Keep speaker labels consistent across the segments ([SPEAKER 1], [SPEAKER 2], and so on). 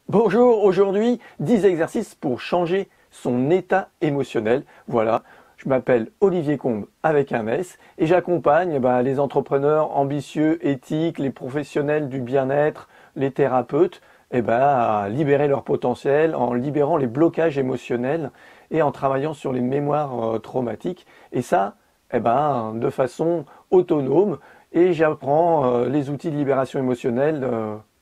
[SPEAKER 1] Bonjour, aujourd'hui 10 exercices pour changer son état émotionnel. Voilà, je m'appelle Olivier Combe avec un S et j'accompagne les entrepreneurs ambitieux, éthiques, les professionnels du bien-être, les thérapeutes à libérer leur potentiel en libérant les blocages émotionnels et en travaillant sur les mémoires traumatiques. Et ça, de façon autonome, et j'apprends les outils de libération émotionnelle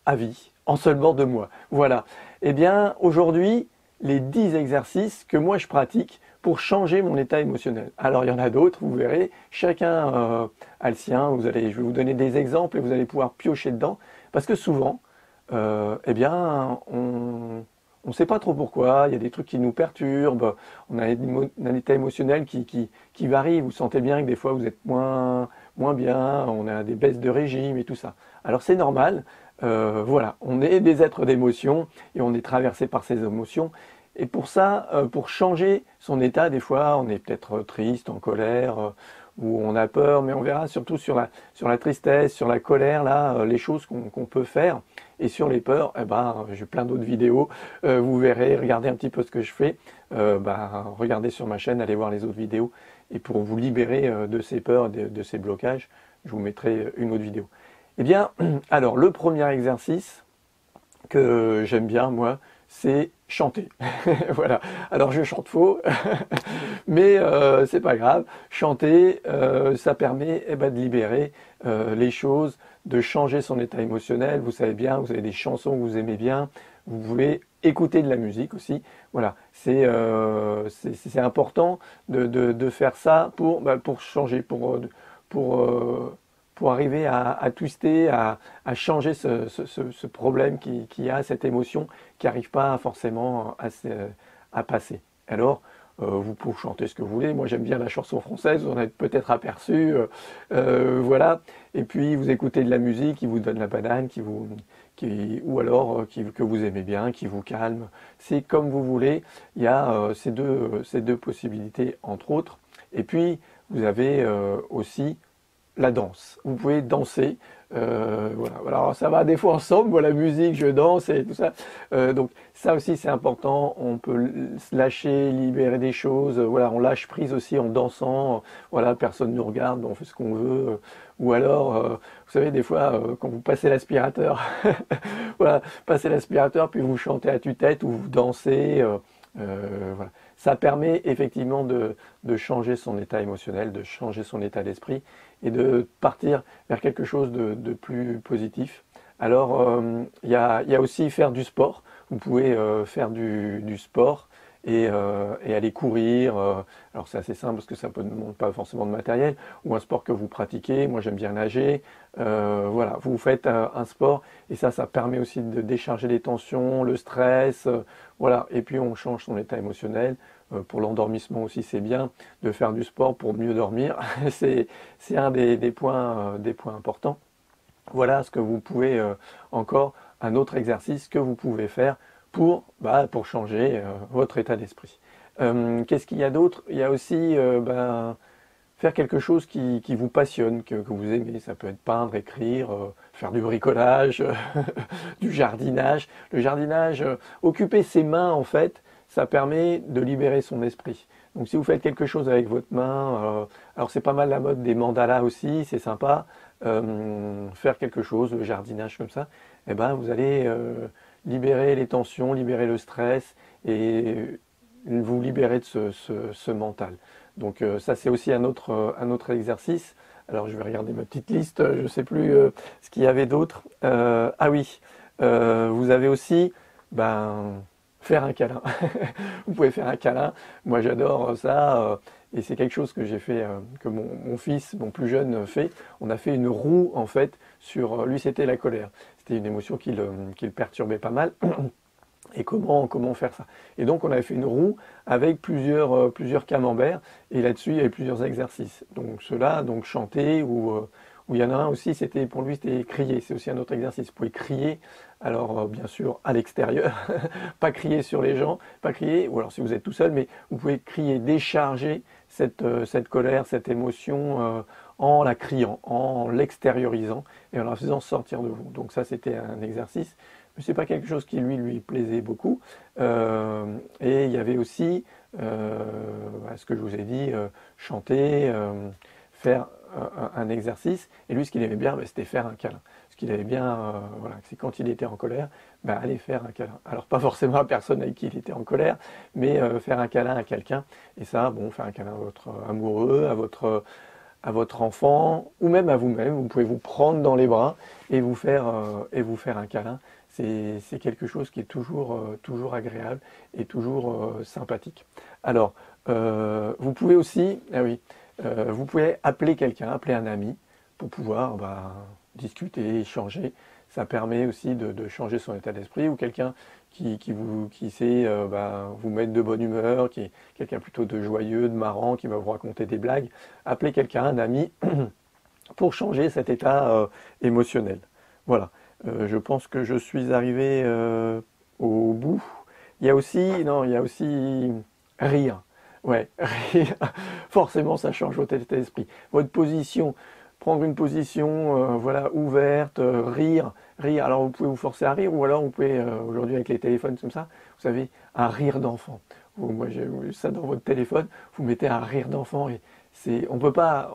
[SPEAKER 1] à vie, en seulement 2 mois. Voilà. Eh bien, aujourd'hui, les 10 exercices que moi je pratique pour changer mon état émotionnel. Alors, il y en a d'autres, vous verrez. Chacun a le sien. Je vais vous donner des exemples et vous allez pouvoir piocher dedans. Parce que souvent, on ne sait pas trop pourquoi. Il y a des trucs qui nous perturbent. On a un état émotionnel qui varie. Vous sentez bien que des fois, vous êtes moins bien. On a des baisses de régime et tout ça. Alors, c'est normal. Voilà, on est des êtres d'émotion et on est traversé par ces émotions. Et pour ça, pour changer son état, des fois, on est peut-être triste, en colère, ou on a peur, mais on verra surtout sur la tristesse, sur la colère, là, les choses qu'on peut faire. Et sur les peurs, j'ai plein d'autres vidéos. Vous verrez, regardez un petit peu ce que je fais. Regardez sur ma chaîne, allez voir les autres vidéos. Et pour vous libérer de ces peurs, de ces blocages, je vous mettrai une autre vidéo. Eh bien, alors le premier exercice que j'aime bien, moi, c'est chanter. Voilà. Alors je chante faux, mais c'est pas grave. Chanter, ça permet de libérer les choses, de changer son état émotionnel. Vous savez bien, vous avez des chansons que vous aimez bien. Vous pouvez écouter de la musique aussi. Voilà, c'est important de faire ça pour changer, pour arriver à twister, à changer ce problème qui a, cette émotion qui n'arrive pas forcément à passer. Alors, vous pouvez chanter ce que vous voulez. Moi, j'aime bien la chanson française, vous en avez peut-être aperçu. Voilà. Et puis, vous écoutez de la musique qui vous donne la banane, ou alors que vous aimez bien, qui vous calme. C'est comme vous voulez. Il y a ces deux possibilités, entre autres. Et puis, vous avez aussi la danse. Vous pouvez danser. Voilà. Alors ça va des fois ensemble, moi la musique, je danse et tout ça. Donc ça aussi c'est important. On peut se lâcher, libérer des choses. Voilà, on lâche prise aussi en dansant. Voilà, personne ne nous regarde, on fait ce qu'on veut. Ou alors, vous savez, des fois quand vous passez l'aspirateur, voilà, passez l'aspirateur puis vous chantez à tue-tête ou vous dansez. Voilà. Ça permet effectivement de changer son état émotionnel, de changer son état d'esprit et de partir vers quelque chose de plus positif. Alors, il y a aussi faire du sport. Vous pouvez faire du sport et aller courir. Alors c'est assez simple parce que ça ne demande pas forcément de matériel. Ou un sport que vous pratiquez. Moi j'aime bien nager. Voilà, vous faites un sport et ça permet aussi de décharger les tensions, le stress. Voilà, et puis on change son état émotionnel. Pour l'endormissement aussi, c'est bien de faire du sport pour mieux dormir. C'est un des points importants. Voilà ce que vous pouvez encore, un autre exercice que vous pouvez faire pour changer votre état d'esprit. Qu'est-ce qu'il y a d'autre? Il y a aussi faire quelque chose qui vous passionne, que vous aimez. Ça peut être peindre, écrire, faire du bricolage, du jardinage. Le jardinage, occuper ses mains en fait, ça permet de libérer son esprit. Donc si vous faites quelque chose avec votre main, alors c'est pas mal la mode des mandalas aussi, c'est sympa, faire quelque chose, le jardinage comme ça, vous allez libérer les tensions, libérer le stress et vous libérer de ce mental. Donc ça c'est aussi un autre exercice. Alors je vais regarder ma petite liste, je ne sais plus ce qu'il y avait d'autre. Ah oui, vous avez aussi faire un câlin. Vous pouvez faire un câlin. Moi j'adore ça et c'est quelque chose que j'ai fait, que mon fils, mon plus jeune, fait. On a fait une roue en fait sur lui, c'était la colère. C'était une émotion qui le perturbait pas mal. Et comment faire ça? Et donc on avait fait une roue avec plusieurs camemberts et là-dessus il y avait plusieurs exercices. Donc cela, donc chanter ou il y en a un aussi, pour lui c'était crier, c'est aussi un autre exercice. Vous pouvez crier, alors bien sûr à l'extérieur, pas crier sur les gens, pas crier, ou alors si vous êtes tout seul, mais vous pouvez crier, décharger cette colère, cette émotion en la criant, en l'extériorisant et en la faisant sortir de vous. Donc ça c'était un exercice. mais c'est pas quelque chose qui lui plaisait beaucoup. Et il y avait aussi, ce que je vous ai dit, chanter, faire un exercice. Et lui, ce qu'il aimait bien, c'était faire un câlin. Ce qu'il aimait bien, voilà, c'est quand il était en colère, aller faire un câlin. Alors pas forcément à la personne avec qui il était en colère, mais faire un câlin à quelqu'un. Et ça, bon, faire un câlin à votre amoureux, à votre enfant, ou même à vous-même. Vous pouvez vous prendre dans les bras et vous faire un câlin. C'est quelque chose qui est toujours agréable et toujours sympathique. Alors, vous pouvez aussi, vous pouvez appeler quelqu'un, appeler un ami pour pouvoir discuter, échanger. Ça permet aussi de changer son état d'esprit, ou quelqu'un qui sait vous mettre de bonne humeur, qui est quelqu'un plutôt de joyeux, de marrant, qui va vous raconter des blagues. Appelez quelqu'un, un ami, pour changer cet état émotionnel. Voilà, je pense que je suis arrivé au bout. Il y a aussi rire. Ouais, rire. Forcément, ça change votre état d'esprit. Votre position, prendre une position ouverte, rire. Alors vous pouvez vous forcer à rire, ou alors vous pouvez, aujourd'hui avec les téléphones comme ça, vous savez, un rire d'enfant. Moi j'ai ça dans votre téléphone, vous mettez un rire d'enfant, et on peut pas,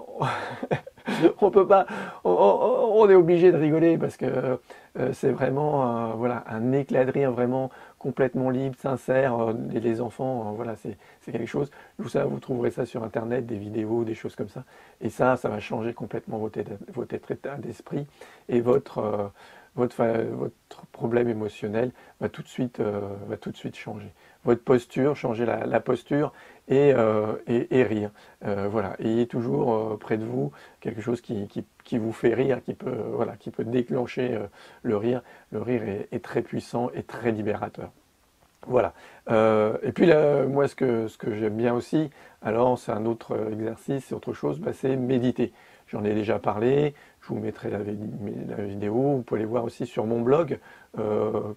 [SPEAKER 1] on est obligé de rigoler parce que c'est vraiment un éclat de rire vraiment complètement libre, sincère. Les enfants, c'est quelque chose. Vous trouverez ça sur internet, des vidéos, des choses comme ça. Et ça va changer complètement votre état d'esprit, et votre problème émotionnel va tout de suite changer. Votre posture, changer la posture, et rire. Voilà, ayez toujours près de vous quelque chose qui vous fait rire, qui peut déclencher le rire. Le rire est très puissant et très libérateur. Voilà. Et puis là, moi, ce que j'aime bien aussi, alors c'est un autre exercice, c'est autre chose, c'est méditer. J'en ai déjà parlé, je vous mettrai la vidéo, vous pouvez aller voir aussi sur mon blog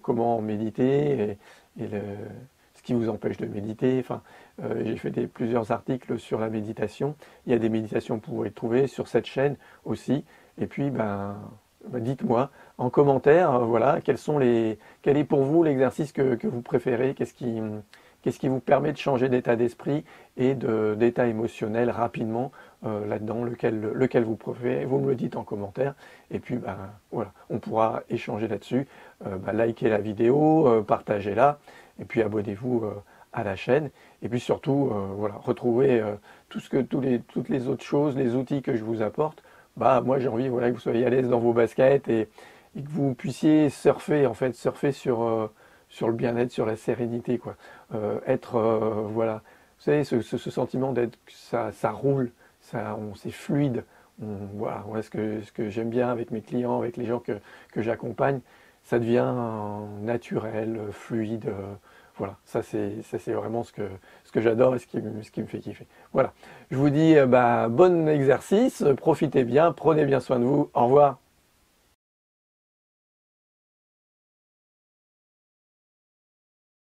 [SPEAKER 1] comment méditer, et ce qui vous empêche de méditer. Enfin, j'ai fait plusieurs articles sur la méditation. Il y a des méditations que vous pouvez trouver sur cette chaîne aussi. Et puis, dites-moi en commentaire, quel est pour vous l'exercice que vous préférez, qu'est-ce qui vous permet de changer d'état d'esprit et d'état émotionnel rapidement là-dedans, lequel vous préférez. Vous me le dites en commentaire, et puis on pourra échanger là-dessus. Likez la vidéo, partagez-la, et puis abonnez-vous à la chaîne. Et puis surtout, retrouvez toutes les autres choses, les outils que je vous apporte. Moi j'ai envie que vous soyez à l'aise dans vos baskets, et que vous puissiez surfer sur le bien-être, sur la sérénité, quoi. Vous savez, ce sentiment d'être, ça roule, c'est fluide. Ce que j'aime bien avec mes clients, avec les gens que j'accompagne, ça devient naturel, fluide. Voilà, ça c'est vraiment ce que j'adore, et ce qui me fait kiffer. Voilà, je vous dis bon exercice, profitez bien, prenez bien soin de vous, au revoir.